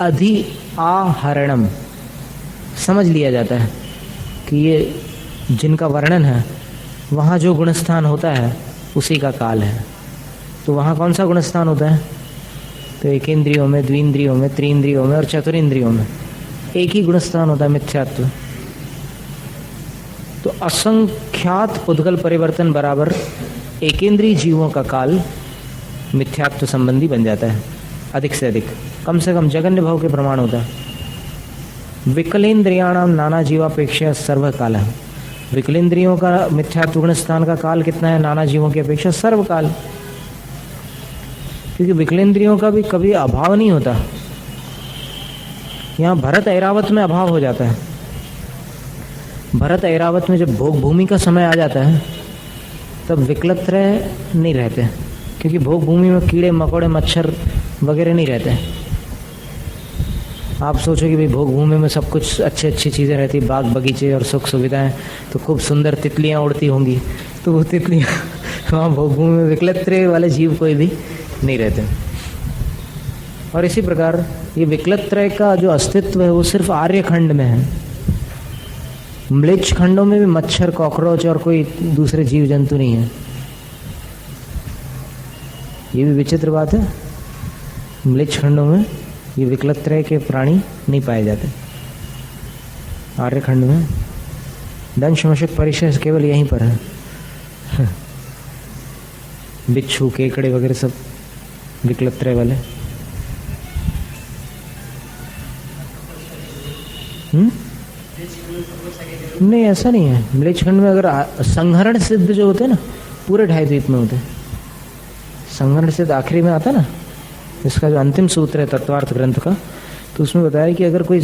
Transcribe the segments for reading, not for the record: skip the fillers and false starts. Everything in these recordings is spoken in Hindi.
अधि आहरणम समझ लिया जाता है कि ये जिनका वर्णन है वहाँ जो गुणस्थान होता है उसी का काल है। तो वहाँ कौन सा गुणस्थान होता है? तो एकेंद्रियों में, द्विंद्रियों में, त्रिंद्रियों में और चतुरिंद्रियों में एक ही गुणस्थान होता है, मिथ्यात्व। तो असंख्यात पुद्गल परिवर्तन बराबर एकेंद्रीय जीवों का काल मिथ्यात्व संबंधी बन जाता है। अधिक से कम जगन्य भाव के प्रमाण होता है। विकलेंद्रियाणाम नाना जीवापेक्षा सर्वकाल है। विकलेंद्रियों का मिथ्यात्व गुणस्थान का काल कितना है? नाना जीवों की अपेक्षा सर्वकाल। क्योंकि विकलेंद्रियों का भी कभी अभाव नहीं होता। यहाँ भरत ऐरावत में अभाव हो जाता है। भरत ऐरावत में जब भोग भूमि का समय आ जाता है तब विकलत्रय नहीं रहते, क्योंकि भोग भूमि में कीड़े मकोड़े मच्छर वगैरह नहीं रहते। आप सोचो कि भाई भोग भूमि में सब कुछ अच्छी चीज़ें रहती, बाग बगीचे और सुख सुविधाएं, तो खूब सुंदर तितलियां उड़ती होंगी। तो वो तितलियां वहाँ भोग भूमि में विकलत्रय वाले जीव कोई भी नहीं रहते। और इसी प्रकार ये विकलत्रय का जो अस्तित्व है वो सिर्फ आर्य खंड में है। म्लेच्छ खंडों में भी मच्छर, कॉकरोच और कोई दूसरे जीव जंतु नहीं है। ये भी विचित्र बात है। म्लेच्छ खंडों में ये विकलत्रय के प्राणी नहीं पाए जाते। आर्य खंड में दंश मशक परिशेष केवल यहीं पर है। बिच्छू, केकड़े वगैरह सब विकलत्रय वाले। नहीं, ऐसा नहीं है। म्लेच्छ खंड में अगर संहरण सिद्ध जो होते हैं ना, पूरे 2.5 द्वीप में होते हैं। संहरण सिद्ध आखिरी में आता है ना, इसका जो अंतिम सूत्र है तत्वार्थ ग्रंथ का, तो उसमें बताया कि अगर कोई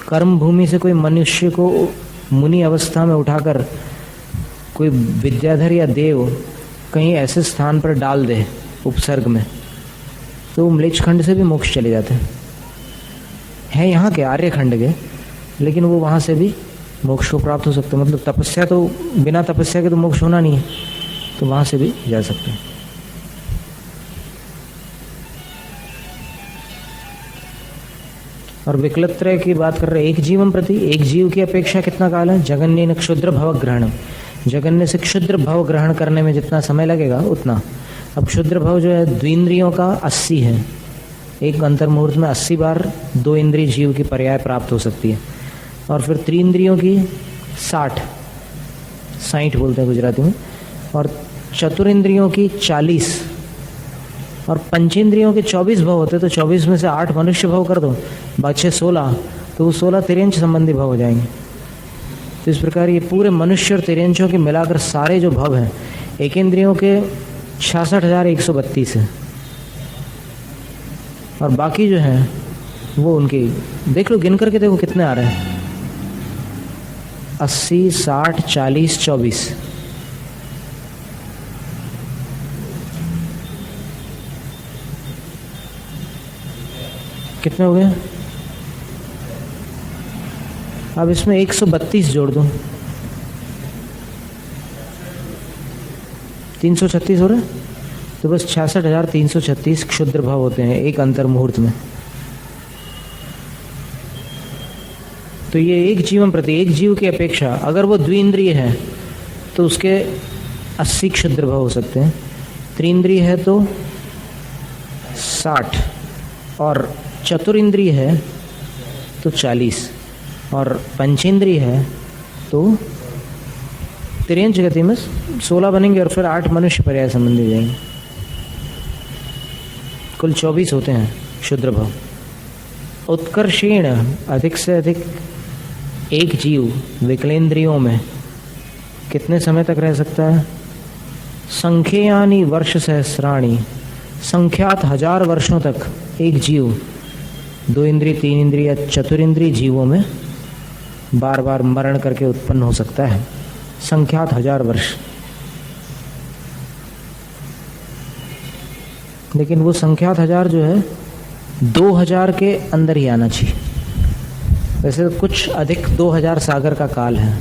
कर्म भूमि से कोई मनुष्य को मुनि अवस्था में उठाकर कोई विद्याधर या देव कहीं ऐसे स्थान पर डाल दे उपसर्ग में, तो म्लेच्छ खंड से भी मोक्ष चले जाते हैं। यहाँ के आर्य खंड के, लेकिन वो वहाँ से भी मोक्ष को प्राप्त हो सकते हैं। मतलब तपस्या तो, बिना तपस्या के तो मोक्ष होना नहीं है, तो वहाँ से भी जा सकते हैं। और विकलत्रय की बात कर रहे हैं। एक जीवम प्रति, एक जीव की अपेक्षा कितना काल है? जगन्य न क्षुद्र भव ग्रहण। जगन्य से क्षुद्र भव ग्रहण करने में जितना समय लगेगा उतना। अब क्षुद्र भव जो है द्विंद्रियों का 80 है। एक अंतर्मुहूर्त में 80 बार 2 इंद्रिय जीव की पर्याय प्राप्त हो सकती है। और फिर त्रिंद्रियों की 60 बोलते हैं गुजराती में। और चतुरिंद्रियों की 40 और पंचेंद्रियों के 24 भव होते, तो 24 में से 8 मनुष्य भव कर दो, बाकी 16, तो वो 16 तिर्यंच संबंधी भव हो जाएंगे। तो इस प्रकार ये पूरे मनुष्य और तिर्यंचों के मिलाकर सारे जो भव हैं, एकेंद्रियों के 66,132 है। और बाकी जो हैं वो उनकी देख लो, गिन करके देखो कितने आ रहे हैं। 80, 60, 40, 24। कितने हो गए? अब इसमें 132 जोड़ दो, 336 हो रहा है। तो बस 66,336 क्षुद्र भाव होते हैं एक अंतर मुहूर्त में। तो ये एक जीवन प्रति, एक जीव की अपेक्षा अगर वो द्विंद्रिय है तो उसके 80 क्षुद्र भाव हो सकते हैं। त्रिंद्रिय है तो 60, और चतुरिंद्रिय है तो 40, और पंचेंद्रिय है तो तिर्यंच गति में 16 बनेंगे, और फिर 8 मनुष्य पर्याय संबंधी जाएंगे। कुल 24 होते हैं क्षुद्र भाव। उत्कर्षेण अधिक से अधिक एक जीव विकलेंद्रियों में कितने समय तक रह सकता है? संख्यानि वर्ष सहस्राणि, संख्यात 1000 वर्षों तक एक जीव 2 इंद्रिय, 3 इंद्रिय या चतुरिंद्रिय जीवों में बार बार मरण करके उत्पन्न हो सकता है। संख्यात 1000 वर्ष। लेकिन वो संख्यात 1000 जो है 2000 के अंदर ही आना चाहिए। वैसे तो कुछ अधिक 2000 सागर का काल है,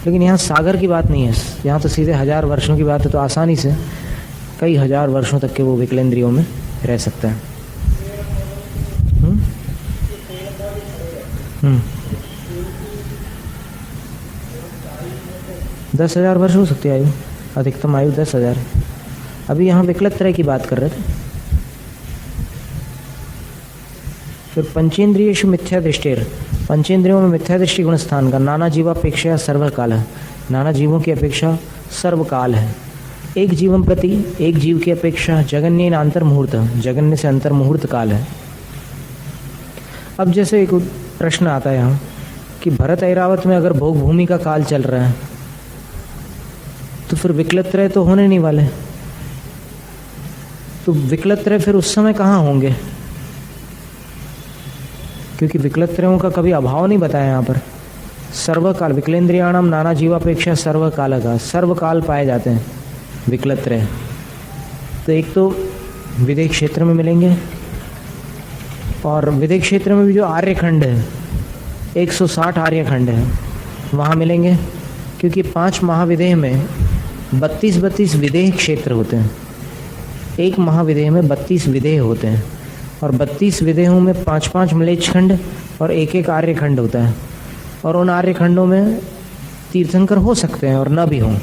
लेकिन यहाँ सागर की बात नहीं है, यहाँ तो सीधे 1000 वर्षों की बात है। तो आसानी से कई 1000 वर्षों तक के वो विकलेंद्रियों में रह सकता है। 10,000 वर्ष हो सकती है आयु, अधिकतम आयु 10,000 है। अभी यहाँ विकलत त्रय की बात कर रहे थे। फिर पंचेंद्रियेषु मिथ्या दृष्टिर, पंचेंद्रियों में मिथ्या दृष्टि गुण स्थान का नाना जीवापेक्षा सर्वकाल है, नाना जीवों की अपेक्षा सर्वकाल है। एक जीवन प्रति एक जीव की अपेक्षा जगन्य अंतर मुहूर्त, जगन्य से अंतर मुहूर्त काल है। अब जैसे एक प्रश्न आता है यहाँ कि भरत ऐरावत में अगर भोग भूमि का काल चल रहा है तो फिर विकलत त्रय तो होने नहीं वाले, तो विकलत त्रय फिर उस समय कहाँ होंगे? क्योंकि विकलत त्रयों का कभी अभाव नहीं बताया यहाँ पर। सर्वकाल, विकलेंद्रियाणाम नाना जीवापेक्षा सर्वकाल का, सर्वकाल पाए जाते हैं विकलत त्रय। तो एक तो विदेह क्षेत्र में मिलेंगे, और विदेह क्षेत्र में भी जो आर्यखंड है 160 आर्यखंड है वहाँ मिलेंगे, क्योंकि 5 महाविदेह में 32 विदेह क्षेत्र होते हैं। एक महाविदेह में 32 विदेह होते हैं, और 32 विदेहों में 5 म्लेच्छ खंड और एक आर्यखंड होता है। और उन आर्यखंडों में तीर्थंकर हो सकते हैं और न भी हों।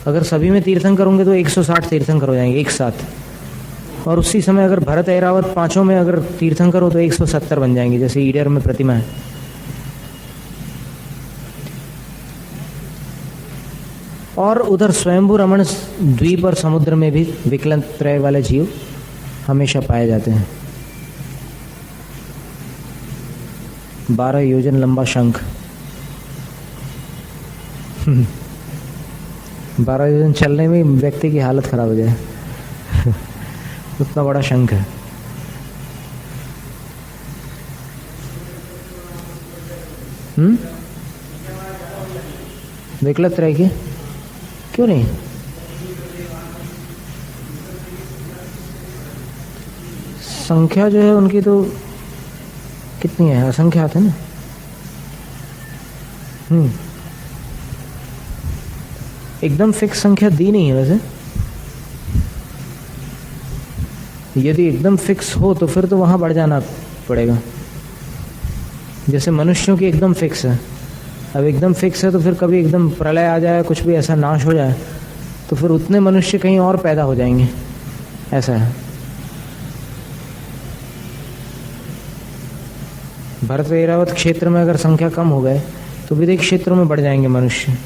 अगर सभी में तीर्थंकर होंगे तो 160 तीर्थंकर हो जाएंगे एक साथ, और उसी समय अगर भरत ऐरावत 5 में अगर तीर्थंकर हो तो 170 बन जाएंगे, जैसे ईडर में प्रतिमा है। और उधर स्वयंभू रमण द्वीप और समुद्र में भी विकलत त्रय वाले जीव हमेशा पाए जाते हैं। 12 योजन लंबा शंख 12 योजन चलने में व्यक्ति की हालत खराब हो जाए उतना बड़ा शंख है। विकलत त्रय की क्यों नहीं? संख्या जो है उनकी तो कितनी है, असंख्यात है ना। एकदम फिक्स संख्या दी नहीं है वैसे। यदि एकदम फिक्स हो तो फिर तो वहां बढ़ जाना पड़ेगा। जैसे मनुष्यों की एकदम फिक्स है, अब एकदम फिक्स है तो फिर कभी एकदम प्रलय आ जाए, कुछ भी ऐसा नाश हो जाए तो फिर उतने मनुष्य कहीं और पैदा हो जाएंगे, ऐसा है। भरत ऐरावत क्षेत्र में अगर संख्या कम हो गए तो विदेह क्षेत्रों में बढ़ जाएंगे मनुष्य।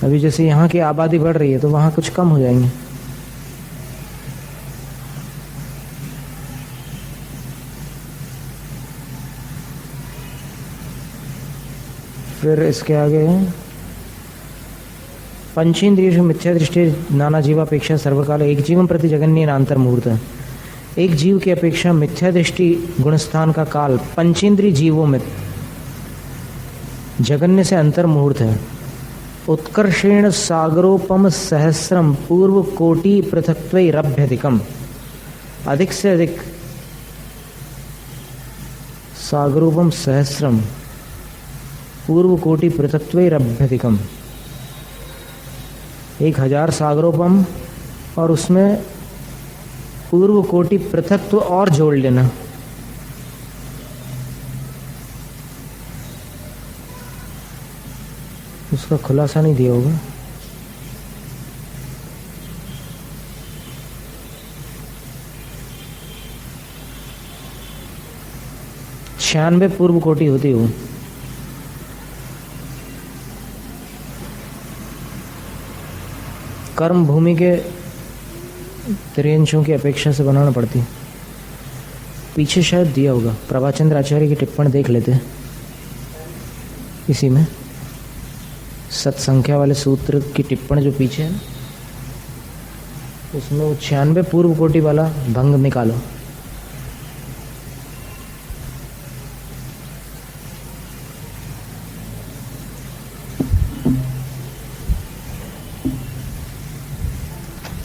अभी जैसे यहाँ की आबादी बढ़ रही है तो वहाँ कुछ कम हो जाएंगे। फिर इसके आगे पंचेंद्रियेषु मिथ्या दृष्टि नाना जीवापेक्षा सर्वकाल, एक जीवन प्रति जगन्य अंतर मुहूर्त। एक जीव की अपेक्षा मिथ्या दृष्टि गुणस्थान का काल पंचेंद्रिय जीवों में जगन्य से अंतर मुहूर्त है। उत्कर्षेण सागरोपम सहस्रम पूर्व कोटि पृथक्त्वैरभ्यधिकम, अधिक से अधिक सागरोपम सहस्रम पूर्व कोटि पृथक्त्वैरभ्यधिकम, 1000 सागरोपम और उसमें पूर्व कोटि पृथक्त्व और जोड़ लेना। उसका खुलासा नहीं दिया होगा। छियानवे पूर्व कोटि होती हो। कर्म भूमि के त्रियंशों की अपेक्षा से बनाना पड़ती। पीछे शायद दिया होगा, प्रभाचंद्र आचार्य की टिप्पणी देख लेते हैं इसी में। सत्संख्या वाले सूत्र की टिप्पणी जो पीछे है उसमें वो 96 पूर्व कोटि वाला भंग निकालो।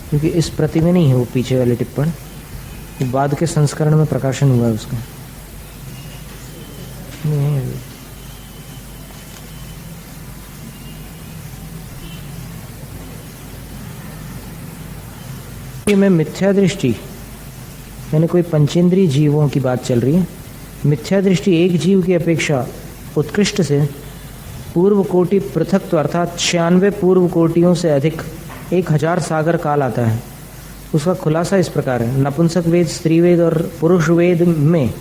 क्योंकि इस प्रति में नहीं है वो पीछे वाली टिप्पणी, बाद के संस्करण में प्रकाशन हुआ है उसका। नहीं है। में मिथ्या दृष्टि यानी कोई पंचेंद्रीय जीवों की बात चल रही है। मिथ्या दृष्टि एक जीव की अपेक्षा उत्कृष्ट से पूर्व कोटि पृथक्त्व अर्थात 96 पूर्व कोटियों से अधिक 1000 सागर काल आता है। उसका खुलासा इस प्रकार है। नपुंसक वेद, स्त्री वेद और पुरुष वेद में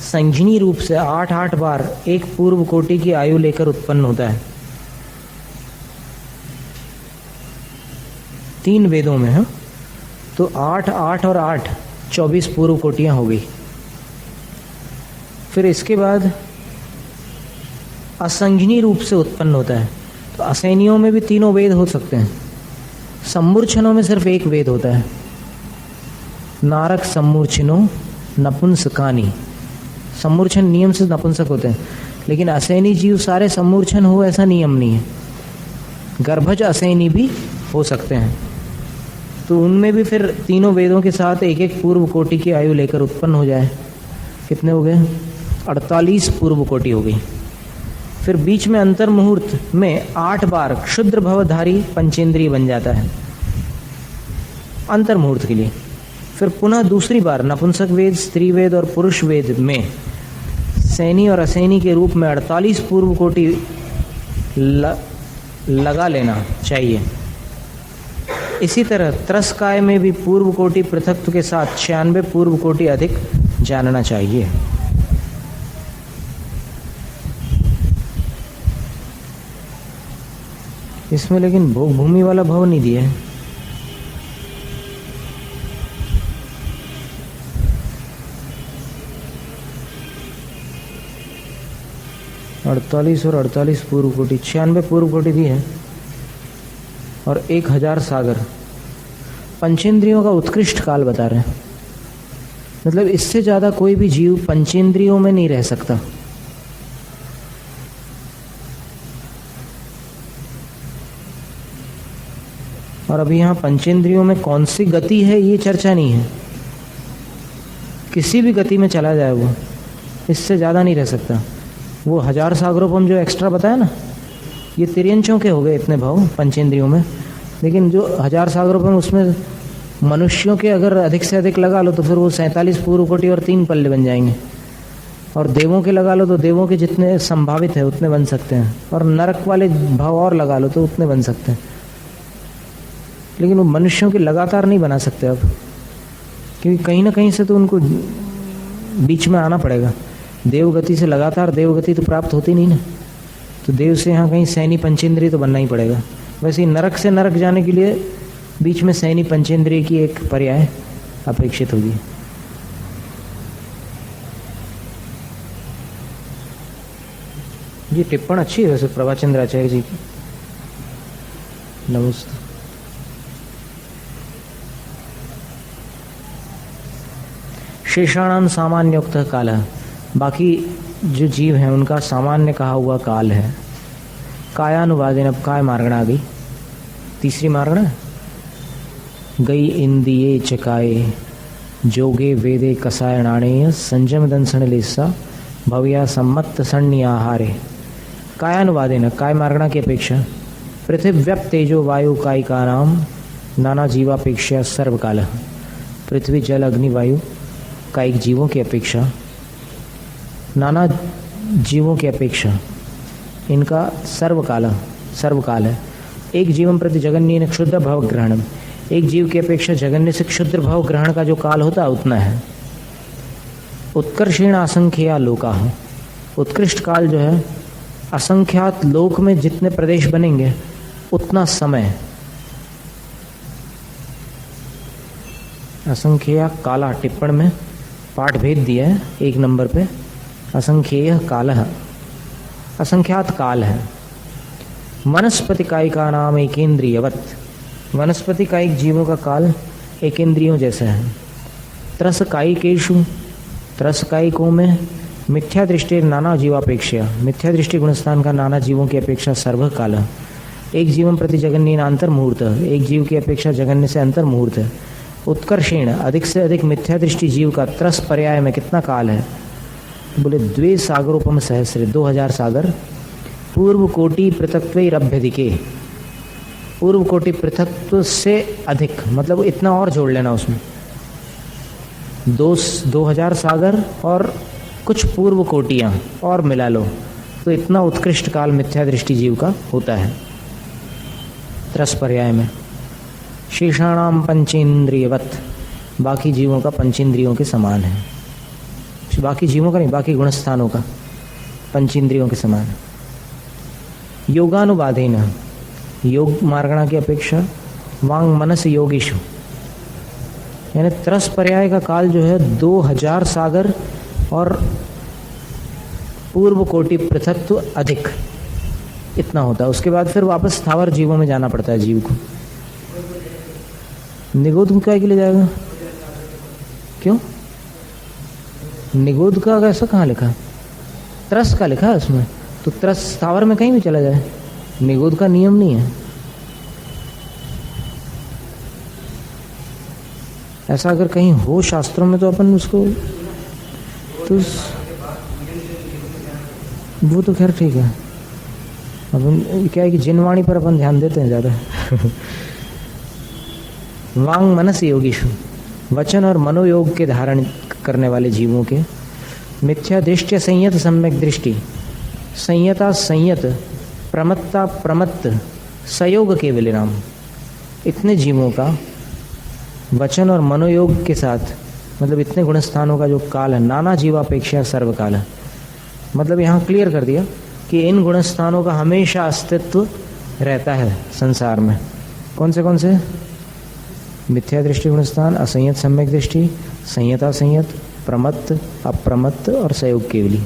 संघिनी रूप से 8-8 बार एक पूर्व कोटि की आयु लेकर उत्पन्न होता है। 3 वेदों में है तो 8, 8 और 8 24 पूर्व कोटियां हो गई। फिर इसके बाद असंघिनी रूप से उत्पन्न होता है। तो असैनियों में भी 3 वेद हो सकते हैं। सम्मूर्छनों में सिर्फ 1 वेद होता है। नारक सम्मूर्छिनो नपुंसकानी। सम्मूर्छन नियम से नपुंसक होते हैं, लेकिन असैनी जीव सारे सम्मूर्छन हो ऐसा नियम नहीं है। गर्भज असैनी भी हो सकते हैं। तो उनमें भी फिर 3 वेदों के साथ 1-1 पूर्व कोटि की आयु लेकर उत्पन्न हो जाए। कितने हो गए? 48 पूर्व कोटि हो गई। फिर बीच में अंतर मुहूर्त में 8 बार क्षुद्र भवधारी पंचेंद्रिय बन जाता है अंतर मुहूर्त के लिए। फिर पुनः दूसरी बार नपुंसक वेद, स्त्री वेद और पुरुष वेद में सैनी और असैनी के रूप में 48 पूर्व कोटि लगा लेना चाहिए। इसी तरह त्रस्काय में भी पूर्व कोटि पृथक्त्व के साथ 96 पूर्व कोटि अधिक जानना चाहिए। इसमें लेकिन भोग भूमि वाला भव नहीं दिया है। और 48 पूर्व कोटि, 96 पूर्व कोटि दी है और 1000 सागर। पंचेंद्रियों का उत्कृष्ट काल बता रहे हैं। मतलब इससे ज्यादा कोई भी जीव पंचेंद्रियों में नहीं रह सकता। और अभी यहाँ पंचेंद्रियों में कौन सी गति है ये चर्चा नहीं है। किसी भी गति में चला जाए वो, इससे ज़्यादा नहीं रह सकता। वो 1000 सागरोपम जो एक्स्ट्रा बताया ना, ये तिर्यंचों के हो गए इतने भाव पंचेंद्रियों में। लेकिन जो 1000 सागरोपम उसमें मनुष्यों के अगर अधिक से अधिक लगा लो तो फिर वो 47 पूर्व कोटि और 3 पल्ले बन जाएंगे। और देवों के लगा लो तो देवों के जितने संभावित है उतने बन सकते हैं। और नरक वाले भाव और लगा लो तो उतने बन सकते हैं। लेकिन वो मनुष्यों के लगातार नहीं बना सकते अब, क्योंकि कहीं ना कहीं से तो उनको बीच में आना पड़ेगा। देवगति से लगातार देवगति तो प्राप्त होती नहीं ना, तो देव से यहाँ कहीं सैनी पंचेंद्रिय तो बनना ही पड़ेगा। वैसे ही नरक से नरक जाने के लिए बीच में सैनी पंचेंद्रिय की एक पर्याय अपेक्षित होगी। ये टिप्पण अच्छी है वैसे प्रभाचंद्र आचार्य जी की। नमस्ते। शेषाणाम सामान्योक्त काल, बाकी जो जीव हैं उनका सामान्य कहा हुआ काल है। कायानुवादेन, अब काय मार्गण आ गई, तीसरी मार्गण गई। इंदिये चकाये जोगे वेदे कसायणाणे संजम दंसन लेसा भव्या सम्मत सण्य आहारे। कायानुवादेन, काय मार्गणा की अपेक्षा पृथिव्यप तेजो वायु कायिका नाम नाना जीवापेक्षा सर्वकाल। पृथ्वी जल अग्नि वायु कायिक जीवों की अपेक्षा, नाना जीवों की अपेक्षा इनका सर्वकाल है। एक जीवन प्रति जगन्य क्षुद्र भाव ग्रहण, एक जीव की अपेक्षा जगन्य से क्षुद्र भाव ग्रहण का जो काल होता है उतना है। उत्कर्षेण असंख्या लोका, उत्कृष्ट काल जो है असंख्यात लोक में जितने प्रदेश बनेंगे उतना समय। असंख्या काला टिप्पण में पाठ भेद दिया है 1 नंबर पे। असंख्येय कालः, असंख्यात काल है। वनस्पति कायिका नाम एकेंद्रियवत, वनस्पति कायिक जीवों का काल एकेंद्रियों जैसा है। त्रस कायिकेषु, त्रस कायिकों में मिथ्या दृष्टि नाना जीवापेक्षा, मिथ्या दृष्टि गुणस्थान का नाना जीवों की अपेक्षा सर्वकाल। एक जीवन प्रति जगन्य अंतर मुहूर्त, एक जीव की अपेक्षा जगन्य से अंतर मुहूर्त है। उत्कर्षेण, अधिक से अधिक मिथ्या दृष्टि जीव का त्रस पर्याय में कितना काल है? बोले 2 सागरोपम सहस्र, 2000 सागर। पूर्व कोटि पृथक्त्वैरभ्यधिके, पूर्व कोटि पृथक्त्व से अधिक, मतलब इतना और जोड़ लेना उसमें। 2000 सागर और कुछ पूर्व कोटियाँ और मिला लो तो इतना उत्कृष्ट काल मिथ्या दृष्टि जीव का होता है। त्रस पर्याय में शेषाणाम पंचेंद्रियवत, बाकी जीवों का पंचेंद्रियों के समान है। बाकी जीवों का नहीं, बाकी गुणस्थानों का पंचेंद्रियों के समान है। योगानुबाधेन, योग मार्गणा की अपेक्षा वांग मनस योगीशु, यानी त्रस पर्याय का काल जो है 2000 सागर और पूर्व कोटि पृथक्त्व अधिक, इतना होता है। उसके बाद फिर वापस स्थावर जीवों में जाना पड़ता है जीव को। निगोद काय के लिए जाएगा? क्यों? निगोद का ऐसा कहाँ लिखा है? त्रस का लिखा है उसमें, तो त्रस स्थावर में कहीं भी चला जाए, निगोद का नियम नहीं है। ऐसा अगर कहीं हो शास्त्रों में तो अपन उसको तो वो तो खैर ठीक है। अपन क्या है कि जिनवाणी पर अपन ध्यान देते हैं ज़्यादा। वांग मनस योगीशु, वचन और मनोयोग के धारण करने वाले जीवों के मिथ्या दृष्टि संयत सम्यक दृष्टि, संयता संयत, प्रमत्ता प्रमत्त, सयोग के विलिनाम, इतने जीवों का वचन और मनोयोग के साथ, मतलब इतने गुणस्थानों का जो काल है, नाना जीवापेक्षा सर्वकाल है। मतलब यहाँ क्लियर कर दिया कि इन गुणस्थानों का हमेशा अस्तित्व रहता है संसार में। कौन से? मिथ्या दृष्टि गुणस्थान, असंयत सम्यक दृष्टि, संयता संयत, प्रमत्त अप्रमत्त और सयोग केवली।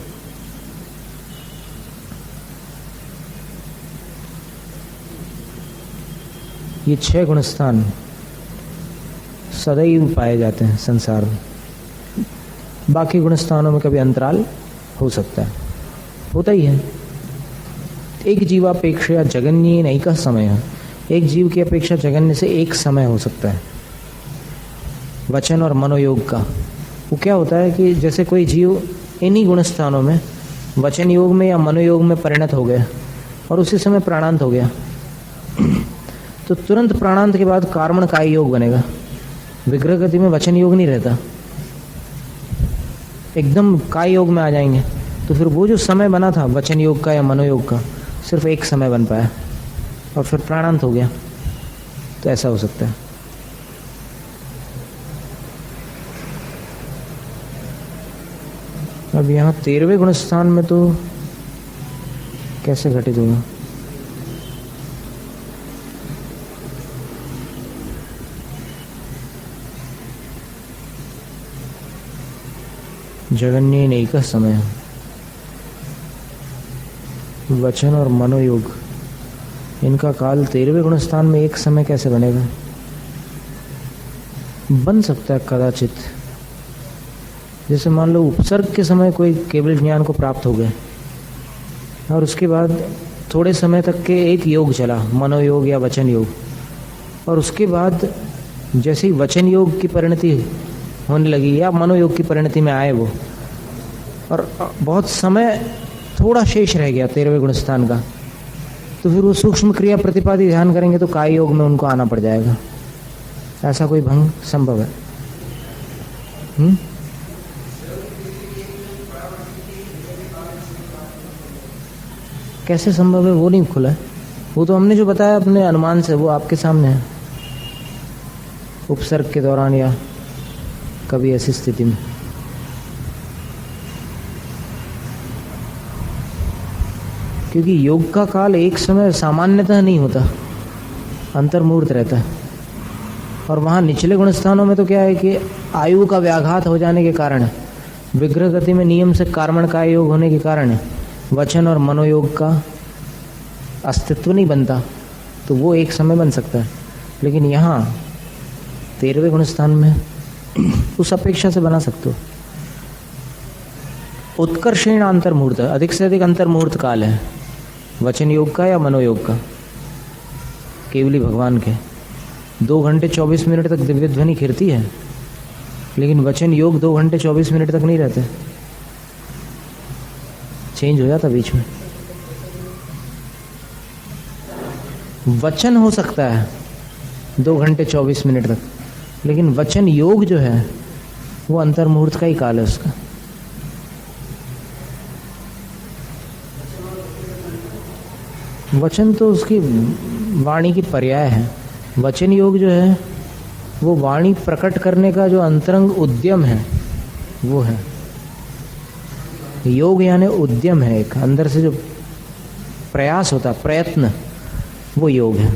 ये 6 गुणस्थान सदैव पाए जाते हैं संसार में। बाकी गुणस्थानों में कभी अंतराल हो सकता है, होता ही है। एक जीवापेक्षा जगन्य नहीं का समय है, एक जीव की अपेक्षा जगन्य से एक समय हो सकता है। वचन और मनोयोग का वो क्या होता है कि जैसे कोई जीव इन्हीं गुणस्थानों में वचन योग में या मनोयोग में परिणत हो गया और उसी समय प्राणांत हो गया, तो तुरंत प्राणांत के बाद कार्मण काय योग बनेगा। विग्रह गति में वचन योग नहीं रहता, एकदम काय योग में आ जाएंगे। तो फिर वो जो समय बना था वचन योग का या मनोयोग का, सिर्फ एक समय बन पाया और फिर प्राणांत हो गया। तो ऐसा हो सकता है। अब यहाँ 13वें गुणस्थान में तो कैसे घटित होगा? जगन्य नहीं का समय, वचन और मनोयोग, इनका काल 13वें गुणस्थान में एक समय कैसे बनेगा? बन सकता है कदाचित। जैसे मान लो उपसर्ग के समय कोई केवल ज्ञान को प्राप्त हो गए और उसके बाद थोड़े समय तक के एक योग चला, मनोयोग या वचन योग, और उसके बाद जैसे ही वचन योग की परिणति होने लगी या मनोयोग की परिणति में आए वो, और बहुत समय थोड़ा शेष रह गया 13वें गुणस्थान का, तो फिर वो सूक्ष्म क्रिया प्रतिपादी ध्यान करेंगे तो काय योग में उनको आना पड़ जाएगा। ऐसा कोई भंग संभव है? कैसे संभव है वो नहीं खुला है। वो तो हमने जो बताया अपने अनुमान से, वो आपके सामने है। उपसर्ग के दौरान या कभी ऐसी स्थिति में क्योंकि योग का काल एक समय सामान्यतः नहीं होता, अंतर्मूर्त रहता है। और वहाँ निचले गुणस्थानों में तो क्या है कि आयु का व्याघात हो जाने के कारण, विग्रह गति में नियम से कार्मण काय योग होने के कारण वचन और मनोयोग का अस्तित्व नहीं बनता, तो वो एक समय बन सकता है। लेकिन यहाँ 13वें गुणस्थान में उस अपेक्षा से बना सकते हो। उत्कर्षेण अंतर्मुहूर्त, अधिक से अधिक अंतर्मुहूर्त काल है वचन योग का या मनोयोग का, केवली भगवान के। 2 घंटे 24 मिनट तक दिव्य ध्वनि खिरती है, लेकिन वचन योग 2 घंटे 24 मिनट तक नहीं रहते, चेंज हो जाता बीच में। वचन हो सकता है 2 घंटे 24 मिनट तक, लेकिन वचन योग जो है वो अंतर्मुहूर्त का ही काल है उसका। वचन तो उसकी वाणी की पर्याय है। वचन योग जो है वो वाणी प्रकट करने का जो अंतरंग उद्यम है वो है। योग यानी उद्यम है, एक अंदर से जो प्रयास होता, प्रयत्न, वो योग है।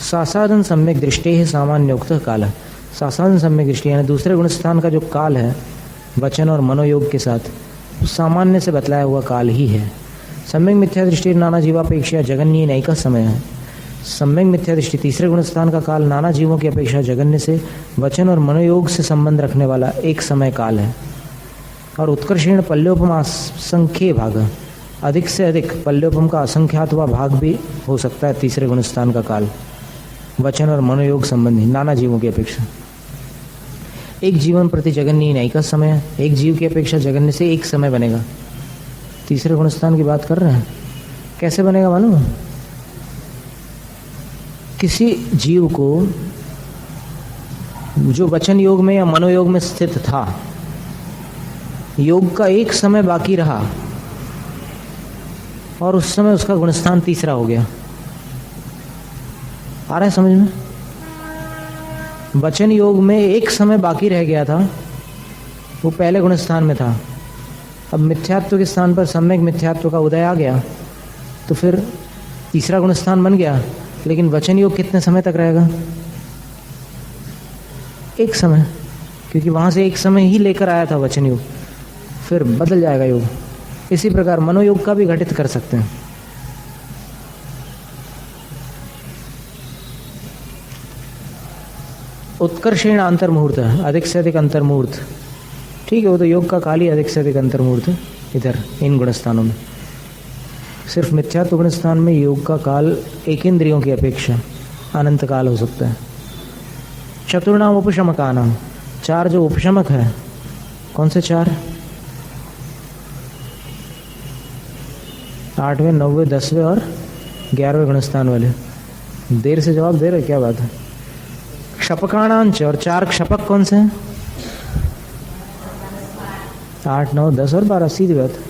सासाधन सम्यक दृष्टि है सामान्योक्त काल। सासाधन सम्यक दृष्टि यानी दूसरे गुणस्थान का जो काल है वचन और मनोयोग के साथ, सामान्य से बतलाया हुआ काल ही है। सम्यक मिथ्या दृष्टि नाना जीवापेक्षा जगन्य नैका समय है। सम्यक मिथ्या दृष्टि तीसरे गुणस्थान का काल नाना जीवों की अपेक्षा जगन्य से वचन और मनोयोग से संबंध रखने वाला एक समय काल है। और उत्कर्षण पल्योपमा संख्य भाग, अधिक से अधिक पल्योपम का असंख्यात हुआ भाग भी हो सकता है तीसरे गुणस्थान का काल, वचन और मनोयोग संबंधी नाना जीवों की अपेक्षा। एक जीवन प्रति जगन्य नैका समय है, एक जीव की अपेक्षा जगन्य से एक समय बनेगा। तीसरे गुणस्थान की बात कर रहे हैं, कैसे बनेगा मालूम है? किसी जीव को जो वचन योग में या मनोयोग में स्थित था, योग का एक समय बाकी रहा और उस समय उसका गुणस्थान तीसरा हो गया। आ रहा है समझ में? वचन योग में एक समय बाकी रह गया था, वो पहले गुणस्थान में था। अब मिथ्यात्व के स्थान पर सम्यक मिथ्यात्व का उदय आ गया तो फिर तीसरा गुणस्थान बन गया। लेकिन वचन योग कितने समय तक रहेगा? एक समय, क्योंकि वहां से एक समय ही लेकर आया था वचन योग, फिर बदल जाएगा योग। इसी प्रकार मनोयोग का भी घटित कर सकते हैं। उत्कर्षण अंतर्मुहूर्त, अधिक से अधिक अंतर्मुहूर्त, ठीक है, वो तो योग का काल ही अधिक से अधिक अंतर्मुहूर्त है। इधर इन गुणस्थानों में सिर्फ मिथ्यात्व गुणस्थान में योग का काल एक इंद्रियों की अपेक्षा अनंत काल हो सकता है। चतुर्णाम उपशमका नाम, चार जो उपशमक है, कौन से चार? 8वें 9वें 10वें और 11वें गुणस्थान वाले। देर से जवाब दे रहे, क्या बात है? क्षपकाणांच, और चार क्षपक कौन से हैं? 8 9 10 और 12, सीधी बात।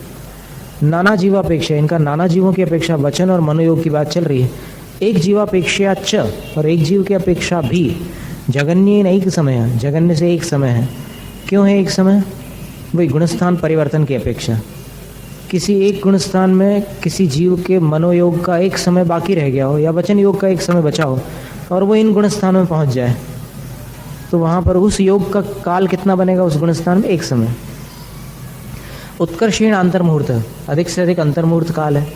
नाना जीवापेक्षा, इनका नाना जीवों की अपेक्षा वचन और मनोयोग की बात चल रही है। एक जीवापेक्षा च, और एक जीव की अपेक्षा भी जगन्य एक समय है, जगन्य से एक समय है। क्यों है एक समय? वही गुणस्थान परिवर्तन की अपेक्षा। किसी एक गुणस्थान में किसी जीव के मनोयोग का एक समय बाकी रह गया हो या वचन योग का एक समय बचा हो और वो इन गुणस्थानों में पहुंच जाए, तो वहां पर उस योग का काल कितना बनेगा? उस गुणस्थान में एक समय। उत्कर्षण अंतर्मुहूर्त, अधिक से अधिक अंतर्मुहूर्त काल है।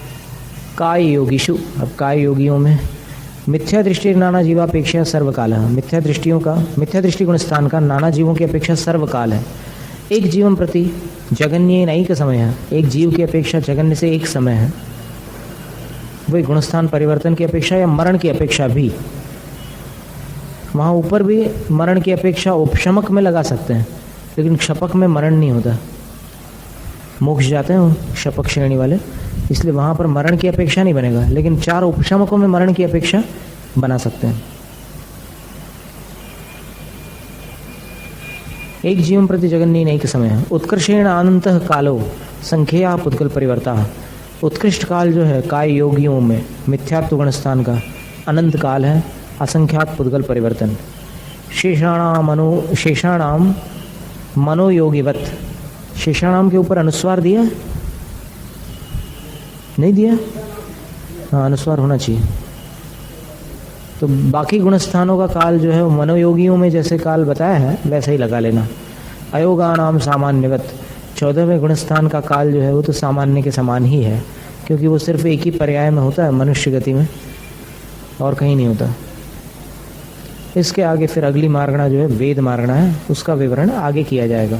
काय योगीशु, अब काय योगियों में मिथ्या दृष्टि नाना जीवापेक्षा सर्वकाल है। मिथ्या दृष्टियों का, मिथ्या दृष्टि गुणस्थान का नाना जीवों की अपेक्षा सर्वकाल है। एक जीवन प्रति जगन्य नैक समय है, एक जीव की अपेक्षा जगन्य से एक समय है। वही गुणस्थान परिवर्तन की अपेक्षा या मरण की अपेक्षा भी। वहाँ ऊपर भी मरण की अपेक्षा उपशमक में लगा सकते हैं, लेकिन क्षपक में मरण नहीं होता। मोक्ष जाते हैं क्षपक श्रेणी वाले, इसलिए वहाँ पर मरण की अपेक्षा नहीं बनेगा, लेकिन चार उपशमकों में मरण की अपेक्षा बना सकते हैं। एक जीवन प्रति जगन्य नैक समय है। उत्कर्षेण अनंत कालो संख्या पुद्गल परिवर्ता, उत्कृष्ट काल जो है काय योगियों में मिथ्यात्व गुणस्थान का अनंत काल है, असंख्यात पुद्गल परिवर्तन। शेषाणाम मनोयोगिवत, शेषाणाम के ऊपर अनुस्वार दिया नहीं दिया? हाँ, अनुस्वार होना चाहिए। तो बाकी गुणस्थानों का काल जो है वो मनोयोगियों में जैसे काल बताया है वैसे ही लगा लेना। अयोगानाम सामान्यवत, 14वें गुणस्थान का काल जो है वो तो सामान्य के समान ही है, क्योंकि वो सिर्फ एक ही पर्याय में होता है, मनुष्य गति में, और कहीं नहीं होता। इसके आगे फिर अगली मार्गणा जो है वेद मार्गणा है, उसका विवरण आगे किया जाएगा।